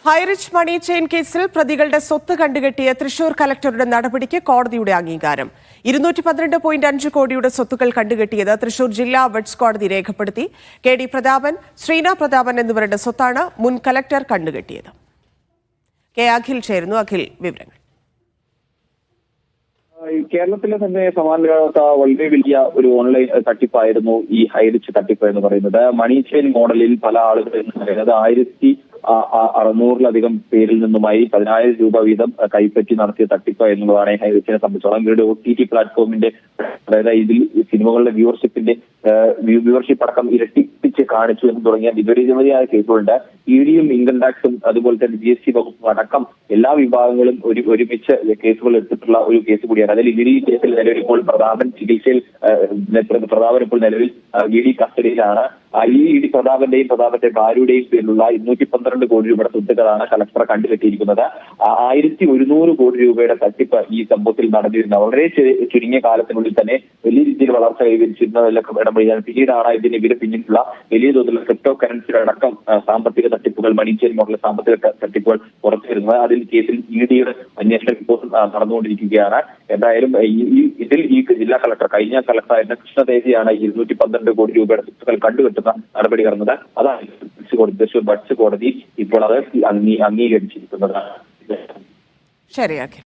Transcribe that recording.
ഹൈറിച്ച് മണി chain കേസിൽ പ്രതികളുടെ സ്വത്ത് കണ്ടുകെട്ടിയ തൃശൂർ കലക്ടറുടെ നടപടിക്ക് കോടതിയുടെ അംഗീകാരം. 212.5 കോടിയുടെ സ്വത്തുക്കൾ കണ്ടുകെട്ടിയത് തൃശൂർ ജില്ലാ വെഡ്സ് കോടതി രേഖപ്പെടുത്തി. കെ ഡി പ്രതാപൻ, ശ്രീന പ്രതാപൻ എന്നിവരുടെ സ്വത്താണ് മുൻ കലക്ടർ കണ്ടുകെട്ടിയത്. കെ അഖിൽ ചേരുന്നു. അഖിൽ, വിവരങ്ങൾ. കേരളത്തിലെ തന്നെ സമാനത വളരെ വലിയ ഒരു ഓൺലൈൻ തട്ടിപ്പായിരുന്നു ഈ ഹൈറിച്ച് തട്ടിപ്പ് എന്ന് പറയുന്നത്. മണി ചെയിൻ മോഡലിൽ പല ആളുകളിൽ നിന്ന് 1600-ലധികം പേരിൽ നിന്നുമായി 10,000 രൂപ വീതം കൈപ്പറ്റി നടത്തിയ തട്ടിപ്പ് എന്നുള്ളതാണ് ഹൈറിച്ചിനെ സംബന്ധിച്ചോളം. ഇവരുടെ OTT പ്ലാറ്റ്ഫോമിന്റെ, അതായത് ഇതിൽ സിനിമകളുടെ വ്യൂവർഷിപ്പ് അടക്കം ഇരട്ടിപ്പിച്ച് കാണിച്ചു എന്ന് തുടങ്ങിയ വിപരീതമായ കേസുകളുണ്ട്. EDയും ഇൻകം ടാക്സും അതുപോലെ തന്നെ GST വകുപ്പും അടക്കം എല്ലാ വിഭാഗങ്ങളും ഒരുമിച്ച് കേസുകൾ എടുത്തിട്ടുള്ള ഒരു കേസ് കൂടിയാണ്. അതിൽ ഈ കേസിൽ നിലവിൽ ഇപ്പോൾ പ്രതാപൻ ഇപ്പോൾ നിലവിൽ ED കസ്റ്റഡിയിലാണ്. ED പ്രതാപന്റെയും ഭാര്യയുടെയും പേരിലുള്ള 212 കോടി രൂപയുടെ സ്വത്തുക്കളാണ് കളക്ടർ കണ്ടുകെട്ടിയിരിക്കുന്നത്. 1100 കോടി രൂപയുടെ തട്ടിപ്പ് ഈ സംഭവത്തിൽ നടന്നിരുന്നു. വളരെ ചുരുങ്ങിയ കാലത്തിനുള്ളിൽ തന്നെ വലിയ രീതിയിൽ വളർച്ച കൈവരിച്ചിരുന്നതെല്ലാം ഇടപെടാൻ. പിന്നീടാണ് ഇതിന് പിന്നിലുള്ള വലിയ തോതിലുള്ള ക്രിപ്റ്റോ കറൻസിയുടെ അടക്കം സാമ്പത്തിക തട്ടിപ്പുകൾ, മണി ചെയിൻ മോഡൽ സാമ്പത്തിക തട്ടിപ്പുകൾ പുറത്തു വരുന്നത്. അതിൽ കേസിൽ EDയുടെ അന്വേഷണം ഇപ്പോൾ നടന്നുകൊണ്ടിരിക്കുകയാണ്. എന്തായാലും ഇതിൽ ഈ ജില്ലാ കളക്ടർ, കഴിഞ്ഞ കളക്ടറായിരുന്ന കൃഷ്ണതേജിയാണ് 212 കോടി രൂപയുടെ സ്വത്തുക്കൾ കണ്ടുകെട്ടുന്ന നടപടി നടന്നത്. അതാണ് തൃശൂർ വെഡ്സ് കോടതി ഇപ്പോൾ അത് അംഗീകരിച്ചിരിക്കുന്നത്. ശരിയാക്കി.